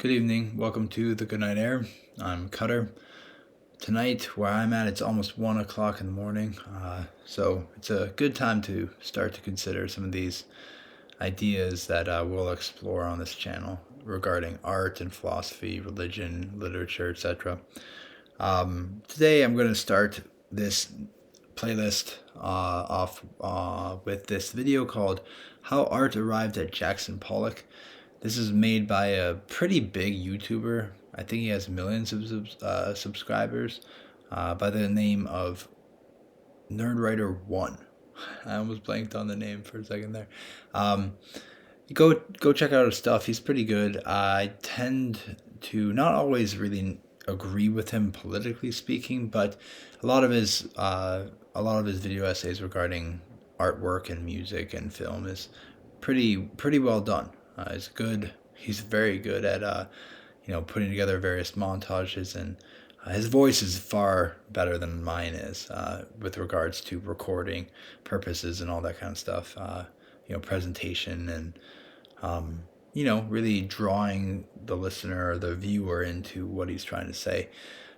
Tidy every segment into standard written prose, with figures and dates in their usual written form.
Good evening. Welcome to the Goodnight Air. I'm Cutter. Tonight, where I'm at, it's almost 1 o'clock in the morning. So it's a good time to start to consider some of these ideas that we'll explore on this channel regarding art and philosophy, religion, literature, etc. Today, I'm going to start this playlist off with this video called How Art Arrived at Jackson Pollock. This is made by a pretty big YouTuber. I think he has millions of subscribers by the name of Nerdwriter1. I almost blanked on the name for a second there. Go check out his stuff. He's pretty good. I tend to not always really agree with him politically speaking, but a lot of his video essays regarding artwork and music and film is pretty well done. He's good. He's very good at putting together various montages, and his voice is far better than mine is with regards to recording purposes and all that kind of stuff. Presentation and really drawing the listener or the viewer into what he's trying to say.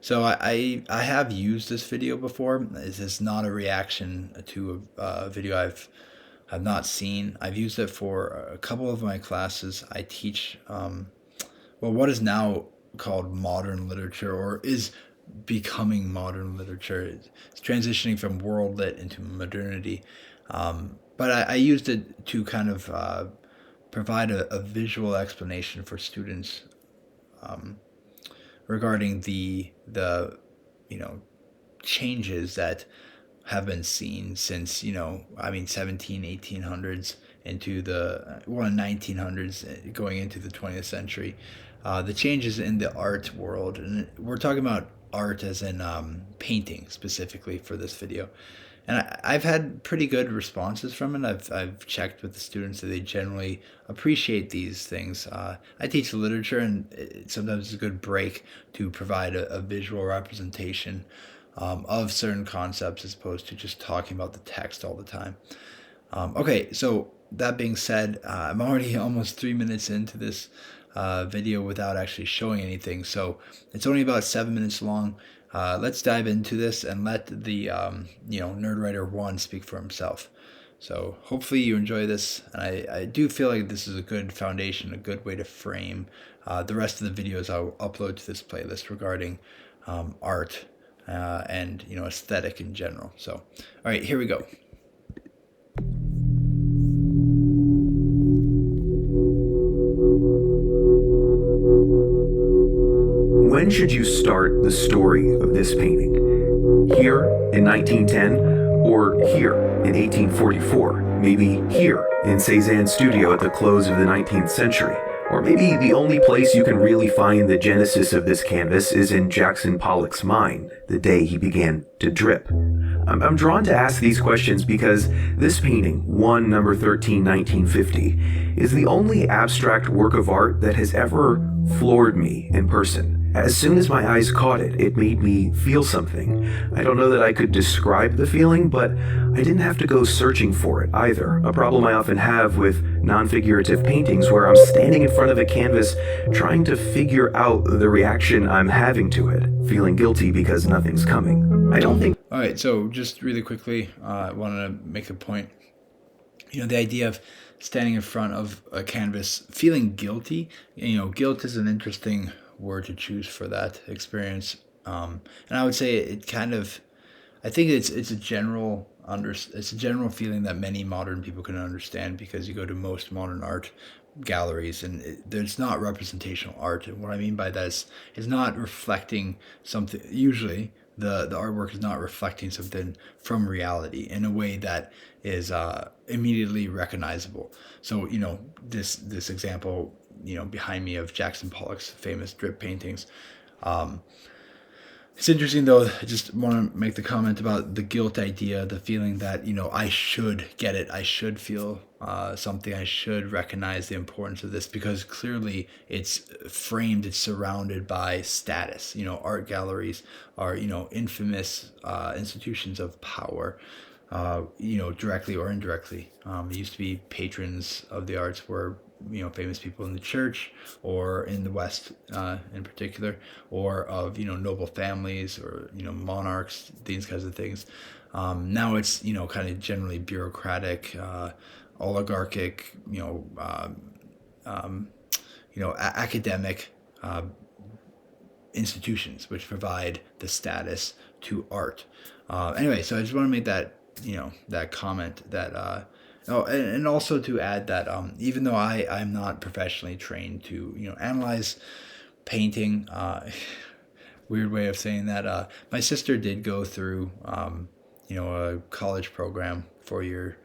So I have used this video before. This is not a reaction to a video I've not seen. I've used it for a couple of my classes. I teach what is now called modern literature, or is becoming modern literature. It's transitioning from world lit into modernity. But I used it to kind of provide a visual explanation for students regarding the changes that have been seen since 1800s into the 1900s going into the 20th century. The changes in the art world, and we're talking about art as in painting specifically for this video. And I've had pretty good responses from it. I've checked with the students that they generally appreciate these things. I teach literature, and sometimes it's a good break to provide a visual representation of certain concepts as opposed to just talking about the text all the time. Okay, so that being said, I'm already almost 3 minutes into this video without actually showing anything. So it's only about 7 minutes long. Let's dive into this and let the Nerdwriter1 speak for himself. So hopefully you enjoy this, and I do feel like this is a good foundation, a good way to frame the rest of the videos I'll upload to this playlist regarding art and aesthetic in general. So all right, here we go. When should you start the story of this painting? Here in 1910, or here in 1844? Maybe here in Cézanne's studio at the close of the 19th century? Or maybe the only place you can really find the genesis of this canvas is in Jackson Pollock's mind, the day he began to drip. I'm drawn to ask these questions because this painting, 1 number 13, 1950, is the only abstract work of art that has ever floored me in person. As soon as my eyes caught it, it made me feel something. I don't know that I could describe the feeling, but I didn't have to go searching for it either, a problem I often have with non-figurative paintings where I'm standing in front of a canvas trying to figure out the reaction I'm having to it, feeling guilty because nothing's coming. I don't think... All right, so just really quickly, I wanted to make a point. The idea of standing in front of a canvas feeling guilty, guilt is an interesting word to choose for that experience. And I would say it kind of, I think it's a general feeling that many modern people can understand, because you go to most modern art galleries and there's not representational art. And what I mean by that is not reflecting something. Usually the artwork is not reflecting something from reality in a way that is immediately recognizable. So this example behind me of Jackson Pollock's famous drip paintings. It's interesting though. I just want to make the comment about the guilt idea, the feeling that I should get it, I should feel something, I should recognize the importance of this, because clearly it's framed, it's surrounded by status. Art galleries are infamous institutions of power. directly or indirectly. It used to be patrons of the arts were, famous people in the church or in the West in particular, or of, noble families or, monarchs, these kinds of things. Now it's, kind of generally bureaucratic, oligarchic, academic institutions which provide the status to art. Anyway, so I just want to make that that comment that and also to add that even though I'm not professionally trained to analyze painting, weird way of saying that, my sister did go through a college program, 4 year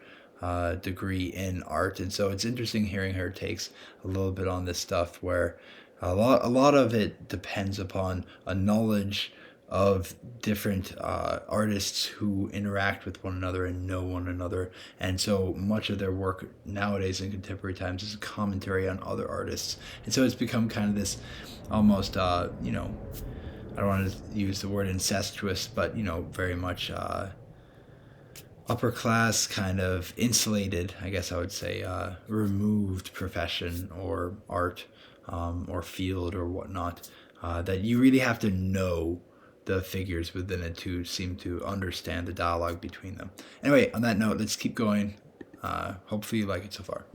degree in art, and so it's interesting hearing her takes a little bit on this stuff where a lot of it depends upon a knowledge of different artists who interact with one another and know one another. And so much of their work nowadays in contemporary times is a commentary on other artists. And so it's become kind of this almost, I don't want to use the word incestuous, but, very much upper class, kind of insulated, I guess I would say, removed profession or art or field or whatnot, that you really have to know the figures within it to seem to understand the dialogue between them. Anyway, on that note, let's keep going. Hopefully you like it so far.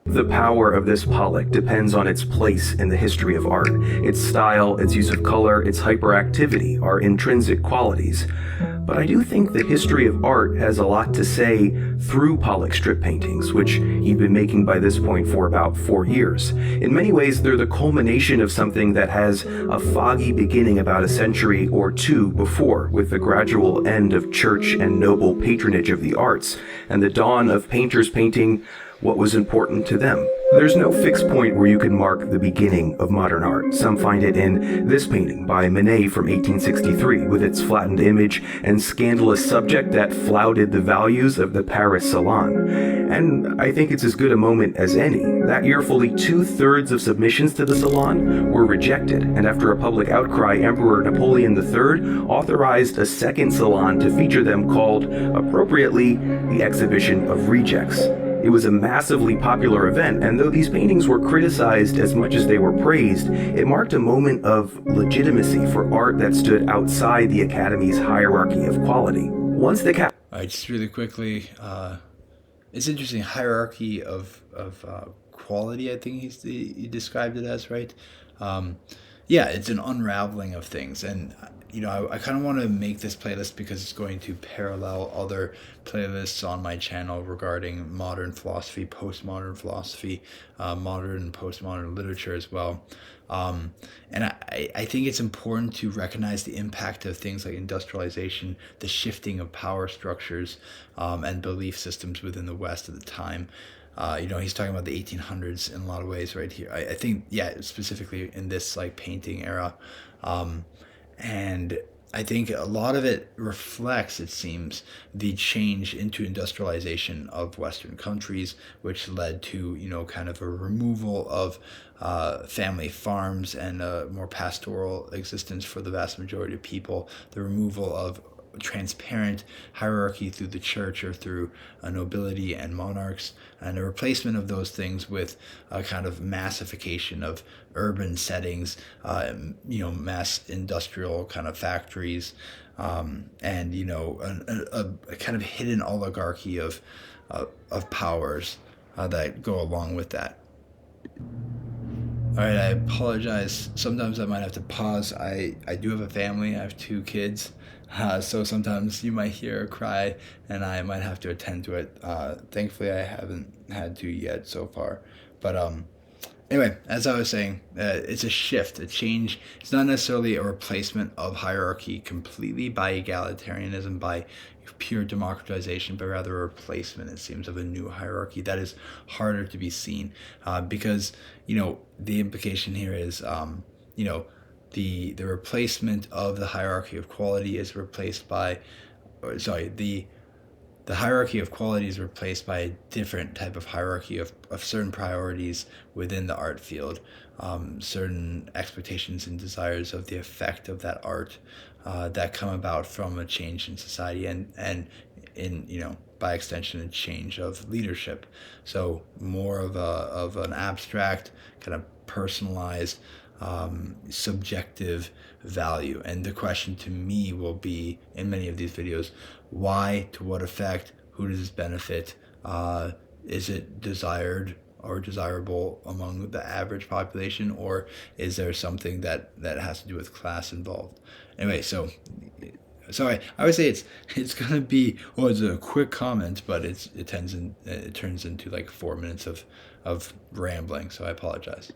The power of this Pollock depends on its place in the history of art. Its style, its use of color, its hyperactivity are intrinsic qualities. But I do think the history of art has a lot to say through Pollock's strip paintings, which he'd been making by this point for about 4 years. In many ways, they're the culmination of something that has a foggy beginning about a century or two before, with the gradual end of church and noble patronage of the arts, and the dawn of painters painting what was important to them. There's no fixed point where you can mark the beginning of modern art. Some find it in this painting by Manet from 1863, with its flattened image and scandalous subject that flouted the values of the Paris Salon. And I think it's as good a moment as any. That year, fully 2/3 of submissions to the Salon were rejected, and after a public outcry, Emperor Napoleon III authorized a second Salon to feature them, called, appropriately, the Exhibition of Rejects. It was a massively popular event, and though these paintings were criticized as much as they were praised, it marked a moment of legitimacy for art that stood outside the Academy's hierarchy of quality. Once the All right, just really quickly, it's interesting, hierarchy of quality, I think he described it as, right? Yeah, it's an unraveling of things, and I kind of want to make this playlist because it's going to parallel other playlists on my channel regarding modern philosophy, postmodern philosophy, modern and postmodern literature as well. And I think it's important to recognize the impact of things like industrialization, the shifting of power structures, and belief systems within the West at the time. He's talking about the 1800s in a lot of ways right here. I think, yeah, specifically in this like painting era. And I think a lot of it reflects, it seems, the change into industrialization of Western countries, which led to, kind of a removal of family farms and a more pastoral existence for the vast majority of people, the removal of transparent hierarchy through the church or through nobility and monarchs, and a replacement of those things with a kind of massification of urban settings, mass industrial kind of factories, and a kind of hidden oligarchy of powers that go along with that. All right, I apologize. Sometimes I might have to pause. I do have a family. I have 2 kids. So sometimes you might hear a cry and I might have to attend to it. Thankfully, I haven't had to yet so far. But anyway, as I was saying, it's a shift, a change. It's not necessarily a replacement of hierarchy completely by egalitarianism, by pure democratization, but rather a replacement, it seems, of a new hierarchy that is harder to be seen because, the implication here is, the replacement of the hierarchy of quality is replaced by, the hierarchy of quality is replaced by a different type of hierarchy of certain priorities within the art field, certain expectations and desires of the effect of that art that come about from a change in society. And in, by extension, a change of leadership. So more of an abstract, kind of personalized, subjective value. And the question to me will be, in many of these videos, why, to what effect, who does this benefit, is it desired or desirable among the average population, or is there something that has to do with class involved? Anyway, so I would say it's gonna be, well, it's a quick comment, but it turns into like 4 minutes of rambling, so I apologize.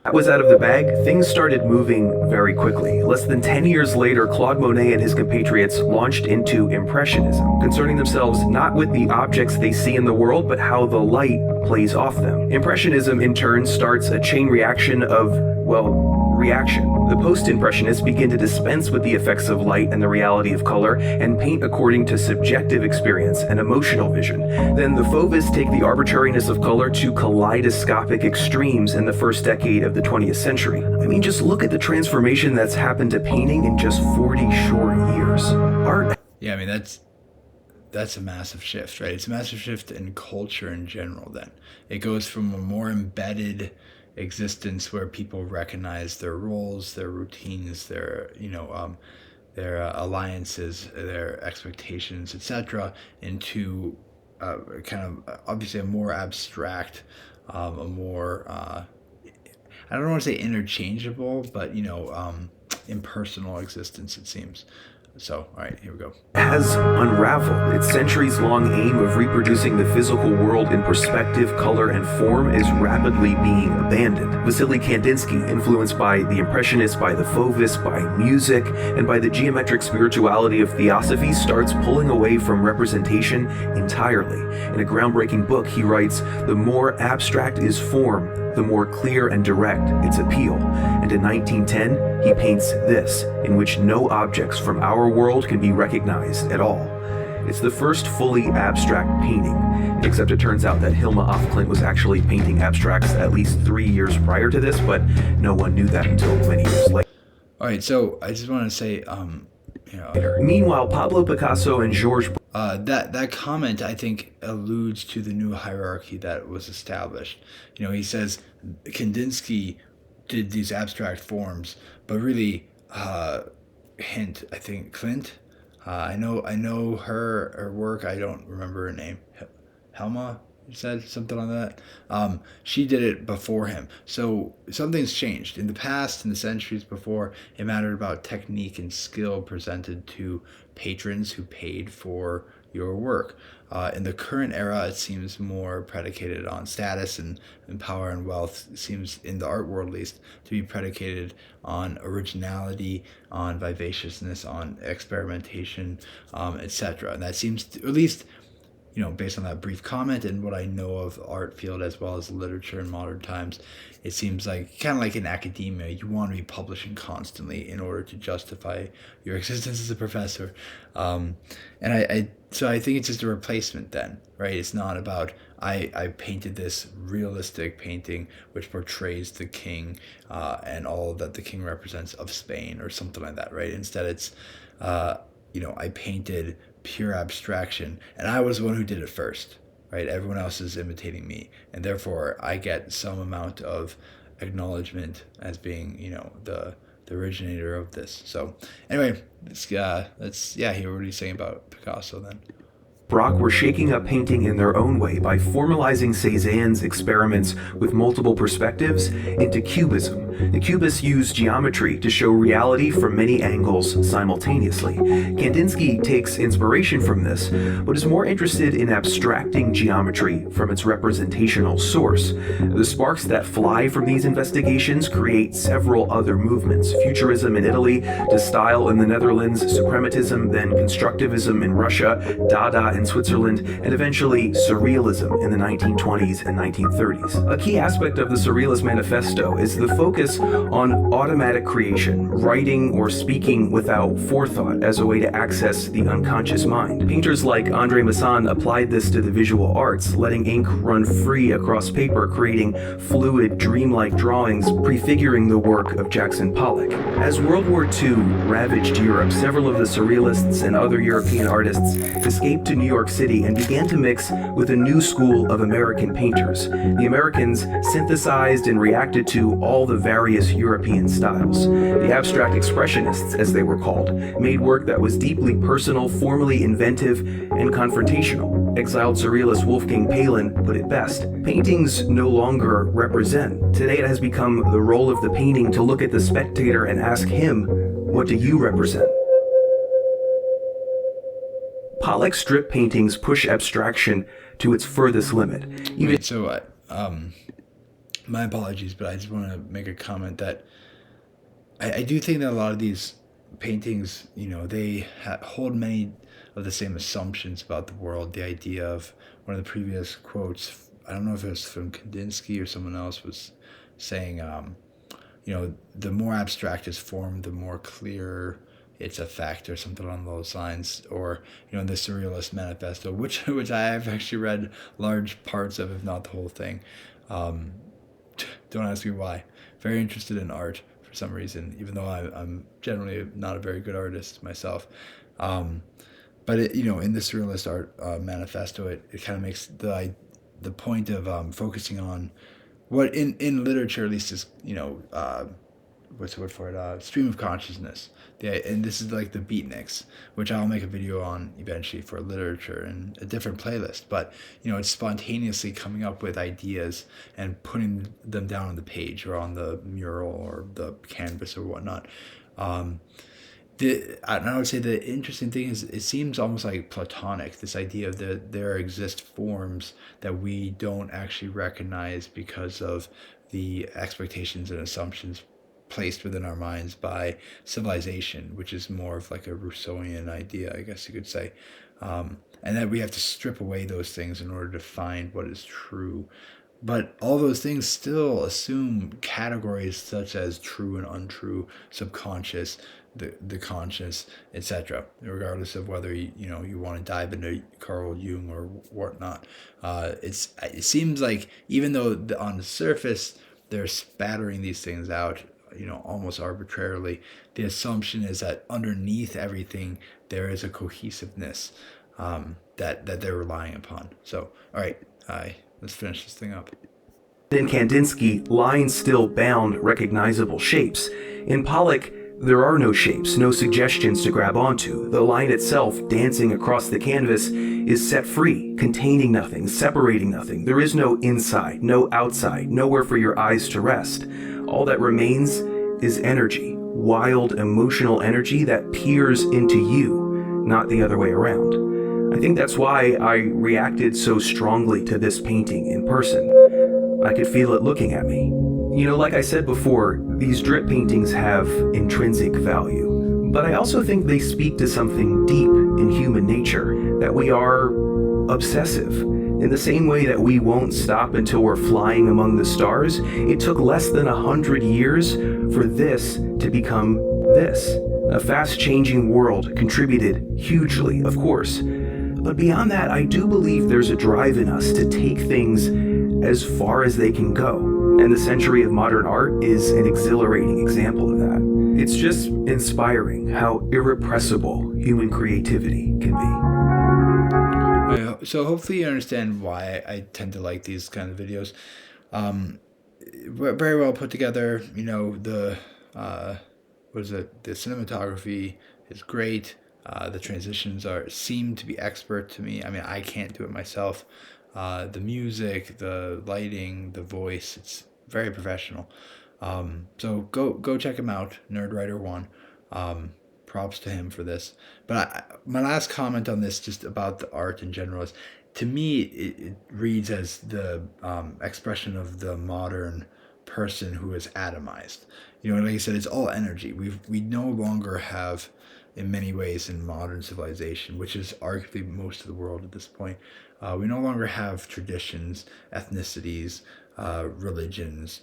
That was out of the bag, things started moving very quickly. Less than 10 years later, Claude Monet and his compatriots launched into Impressionism, concerning themselves not with the objects they see in the world, but how the light plays off them. Impressionism, in turn, starts a chain reaction of, reaction. The post-impressionists begin to dispense with the effects of light and the reality of color and paint according to subjective experience and emotional vision. Then the Fauvists take the arbitrariness of color to kaleidoscopic extremes in the first decade of the 20th century. I mean, just look at the transformation that's happened to painting in just 40 short years. Art. Yeah, I mean, that's a massive shift, right? It's a massive shift in culture in general. Then it goes from a more embedded existence where people recognize their roles, their routines, their alliances, their expectations, etc., into kind of obviously a more abstract, a more I don't want to say interchangeable, but impersonal existence, it seems. So, all right, here we go. Has unraveled. Its centuries-long aim of reproducing the physical world in perspective, color, and form is rapidly being abandoned. Vasily Kandinsky, influenced by the Impressionists, by the Fauvists, by music, and by the geometric spirituality of theosophy, starts pulling away from representation entirely. In a groundbreaking book, he writes, "The more abstract is form, the more clear and direct its appeal." And in 1910, he paints this, in which no objects from our world can be recognized at all. It's the first fully abstract painting, except it turns out that Hilma af Klint was actually painting abstracts at least 3 years prior to this, but no one knew that until many years later. All right, so I just want to say, Meanwhile, Pablo Picasso and Georges that comment, I think, alludes to the new hierarchy that was established. He says Kandinsky did these abstract forms, but really, Klint. I know her work. I don't remember her name. Helma, you said something on that. She did it before him. So something's changed. In the past, in the centuries before, it mattered about technique and skill presented to patrons who paid for your work. In the current era, it seems more predicated on status and power and wealth. It seems, in the art world at least, to be predicated on originality, on vivaciousness, on experimentation, etc. And that seems to, at least, based on that brief comment and what I know of the art field as well as literature in modern times, it seems like, kind of like in academia, you want to be publishing constantly in order to justify your existence as a professor. So I think it's just a replacement then, right? It's not about, I painted this realistic painting which portrays the king and all that the king represents of Spain or something like that, right? Instead it's, I painted pure abstraction, and I was the one who did it first, right? Everyone else is imitating me, and therefore I get some amount of acknowledgement as being, the originator of this. So anyway, let's hear what he's saying about Picasso then. Braque were shaking up painting in their own way by formalizing Cézanne's experiments with multiple perspectives into cubism. The Cubists used geometry to show reality from many angles simultaneously. Kandinsky takes inspiration from this, but is more interested in abstracting geometry from its representational source. The sparks that fly from these investigations create several other movements: Futurism in Italy, to style in the Netherlands, Suprematism, then Constructivism in Russia, Dada in Switzerland, and eventually Surrealism in the 1920s and 1930s. A key aspect of the Surrealist Manifesto is the focus on automatic creation, writing or speaking without forethought as a way to access the unconscious mind. Painters like André Masson applied this to the visual arts, letting ink run free across paper, creating fluid, dreamlike drawings prefiguring the work of Jackson Pollock. As World War II ravaged Europe, several of the Surrealists and other European artists escaped to New New York City and began to mix with a new school of American painters. The Americans synthesized and reacted to all the various European styles. The abstract expressionists, as they were called, made work that was deeply personal, formally inventive, and confrontational. Exiled surrealist Wolfgang Paulin put it best: paintings no longer represent. Today it has become the role of the painting to look at the spectator and ask him, what do you represent? Pollock's strip paintings push abstraction to its furthest limit. Even so, my apologies, but I just want to make a comment that I do think that a lot of these paintings, they hold many of the same assumptions about the world. The idea of one of the previous quotes, I don't know if it was from Kandinsky or someone else, was saying, the more abstract is form, the more clear its effect, or something along those lines. Or the Surrealist Manifesto, which I have actually read large parts of, if not the whole thing. Don't ask me why. Very interested in art for some reason, even though I'm generally not a very good artist myself. But in the Surrealist Art Manifesto, it kind of makes the point of focusing on what in literature at least is what's the word for it? Stream of consciousness. And this is like the beatniks, which I'll make a video on eventually for literature and a different playlist. But it's spontaneously coming up with ideas and putting them down on the page or on the mural or the canvas or whatnot. And I would say the interesting thing is it seems almost like Platonic, this idea of there exist forms that we don't actually recognize because of the expectations and assumptions placed within our minds by civilization, which is more of like a Rousseauian idea, I guess you could say. And that we have to strip away those things in order to find what is true. But all those things still assume categories such as true and untrue, subconscious, the conscious, etc. Regardless of whether you want to dive into Carl Jung or whatnot. It seems like even though on the surface they're spattering these things out, almost arbitrarily, the assumption is that underneath everything there is a cohesiveness that they're relying upon. So, all right, let's finish this thing up. In Kandinsky, lines still bound recognizable shapes. In Pollock, there are no shapes, no suggestions to grab onto. The line itself, dancing across the canvas, is set free, containing nothing, separating nothing. There is no inside, no outside, nowhere for your eyes to rest. All that remains is energy, wild emotional energy that peers into you, not the other way around. I think that's why I reacted so strongly to this painting in person. I could feel it looking at me. Like I said before, these drip paintings have intrinsic value, but I also think they speak to something deep in human nature, that we are obsessive. In the same way that we won't stop until we're flying among the stars, it took less than 100 years for this to become this. A fast-changing world contributed hugely, of course. But beyond that, I do believe there's a drive in us to take things as far as they can go. And the century of modern art is an exhilarating example of that. It's just inspiring how irrepressible human creativity can be. So hopefully you understand why I tend to like these kind of videos. Very well put together. The cinematography is great. The transitions seem to be expert to me. I mean, I can't do it myself. The music, the lighting, the voice, it's very professional. So go check him out, Nerdwriter1. Props to him for this. But my last comment on this, just about the art in general, is, to me, it reads as the expression of the modern person who is atomized. Like I said, it's all energy. We no longer have, in many ways, in modern civilization, which is arguably most of the world at this point, we no longer have traditions, ethnicities, religions,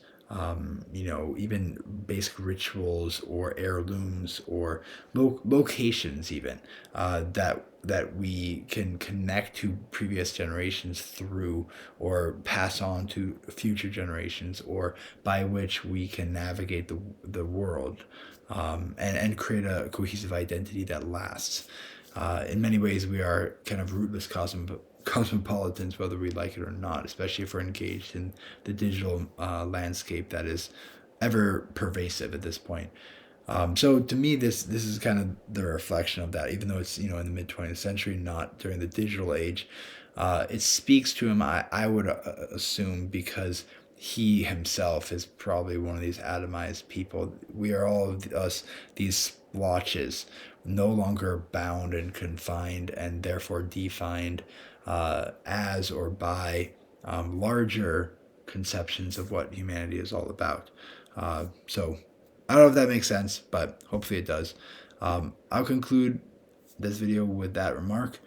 even basic rituals or heirlooms or locations even that we can connect to previous generations through, or pass on to future generations, or by which we can navigate the world and create a cohesive identity that lasts. in many ways, we are kind of rootless cosmopolitans, whether we like it or not, especially if we're engaged in the digital landscape that is ever pervasive at this point. So to me, this is kind of the reflection of that. Even though it's in the mid 20th century, not during the digital age, it speaks to him. I would assume because he himself is probably one of these atomized people. We are all of us these splotches, no longer bound and confined, and therefore defined as or by larger conceptions of what humanity is all about. So I don't know if that makes sense, but hopefully it does. I'll conclude this video with that remark.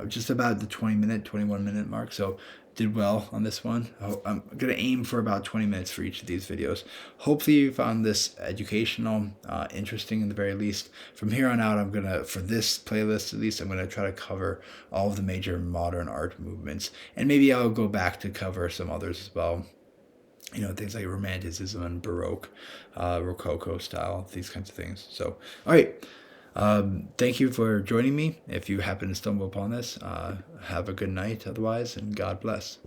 Just about the 21 minute mark. So did well on this one. I'm going to aim for about 20 minutes for each of these videos. Hopefully you found this educational, interesting in the very least. From here on out, I'm going to, for this playlist at least, I'm going to try to cover all of the major modern art movements. And maybe I'll go back to cover some others as well. Things like Romanticism and Baroque, Rococo style, these kinds of things. So, all right. Thank you for joining me. If you happen to stumble upon this, have a good night otherwise, and God bless.